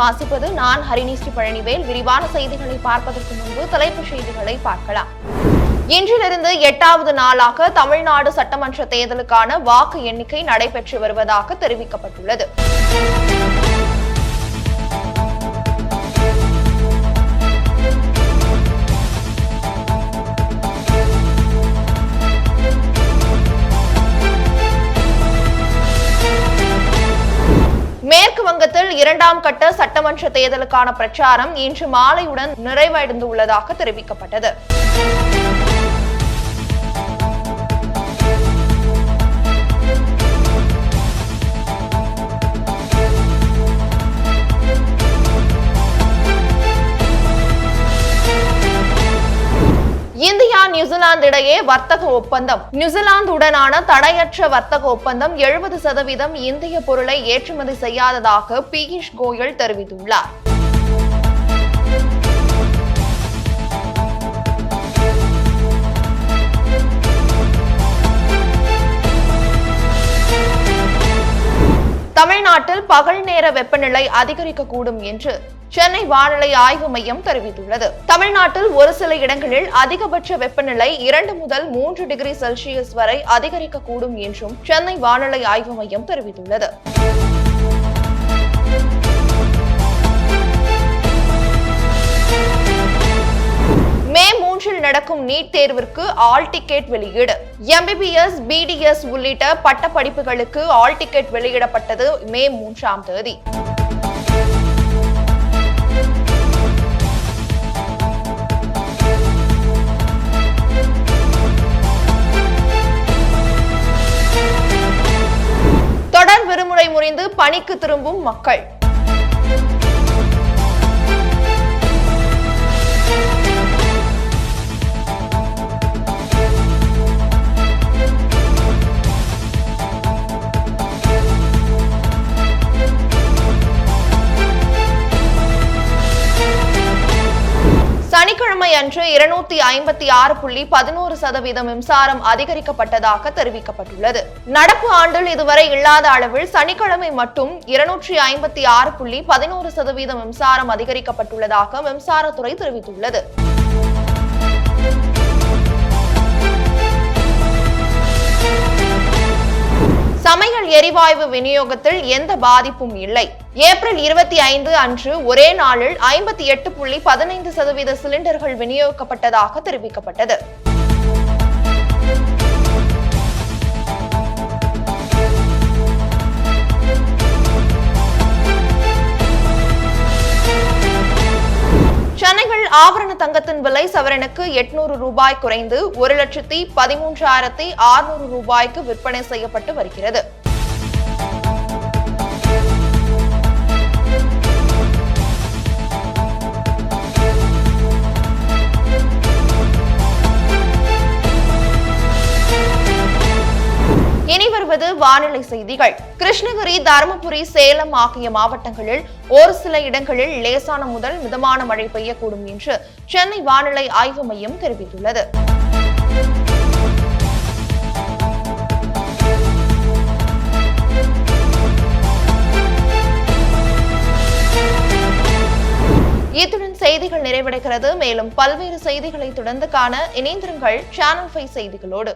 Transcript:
வாசிப்பது நான் ஹரிணி ஸ்ரீ பழனிவேல். விரிவான செய்திகளை பார்ப்பதற்கு முன்பு தலைப்புச் செய்திகளை பார்க்கலாம். இன்றிலிருந்து 8வது நாளாக தமிழ்நாடு சட்டமன்ற தேர்தலுக்கான வாக்கு எண்ணிக்கை நடைபெற்று வருவதாக தெரிவிக்கப்பட்டுள்ளது. மேற்கு வங்கத்தில் 2ஆம் கட்ட சட்டமன்ற தேர்தலுக்கான பிரச்சாரம் இன்று மாலையுடன் நிறைவடைந்துள்ளதாக தெரிவிக்கப்பட்டது. இந்தியா நியூசிலாந்து இடையே வர்த்தக ஒப்பந்தம். நியூசிலாந்துடனான தடையற்ற வர்த்தக ஒப்பந்தம் 70% இந்திய பொருளை ஏற்றுமதி செய்யாததாக பியூஷ் கோயல் தெரிவித்துள்ளார். தமிழ்நாட்டில் பகல் நேர வெப்பநிலை அதிகரிக்கக்கூடும் என்று சென்னை வானிலை ஆய்வு மையம் தெரிவித்துள்ளது. தமிழ்நாட்டில் ஒரு சில இடங்களில் அதிகபட்ச வெப்பநிலை 2 முதல் 3 டிகிரி செல்சியஸ் வரை அதிகரிக்கக்கூடும் என்றும் சென்னை வானிலை ஆய்வு மையம் தெரிவித்துள்ளது. மே 3 நடக்கும் நீட் தேர்விற்கு ஆல் டிக்கெட் வெளியீடு. MBBS, BDS உள்ளிட்ட பட்ட படிப்புகளுக்கு ஆல் டிக்கெட் வெளியிடப்பட்டது மே 3ஆம் தேதி. தொடர் விடுமுறை முடிந்து பணிக்கு திரும்பும் மக்கள். சனிக்கிழமை அன்று 256.11% மின்சாரம் அதிகரிக்கப்பட்டதாக தெரிவிக்கப்பட்டுள்ளது. நடப்பு ஆண்டில் இதுவரை இல்லாத அளவில் சனிக்கிழமை மட்டும் 256.11% மின்சாரம் அதிகரிக்கப்பட்டுள்ளதாக மின்சாரத்துறை தெரிவித்துள்ளது. சமையல் எரிவாயு விநியோகத்தில் எந்த பாதிப்பும் இல்லை. ஏப்ரல் 25 அன்று ஒரே நாளில் 58.15% சிலிண்டர்கள் விநியோகிக்கப்பட்டதாக தெரிவிக்கப்பட்டது. சென்னையில் ஆபரண தங்கத்தின் விலை சவரனுக்கு 800 ரூபாய் குறைந்து 1,13,600 ரூபாய்க்கு விற்பனை செய்யப்பட்டு வருகிறது. இனி வருவது வானிலை செய்திகள். கிருஷ்ணகிரி, தருமபுரி, சேலம் ஆகிய மாவட்டங்களில் ஒரு சில இடங்களில் லேசான முதல் மிதமான மழை பெய்யக்கூடும் என்று சென்னை வானிலை ஆய்வு மையம் தெரிவித்துள்ளது. இத்துடன் செய்திகள் நிறைவடைகிறது. மேலும் பல்வேறு செய்திகளை தொடர்ந்து காண இணைந்திருங்கள் சேனல் 5 செய்திகளோடு.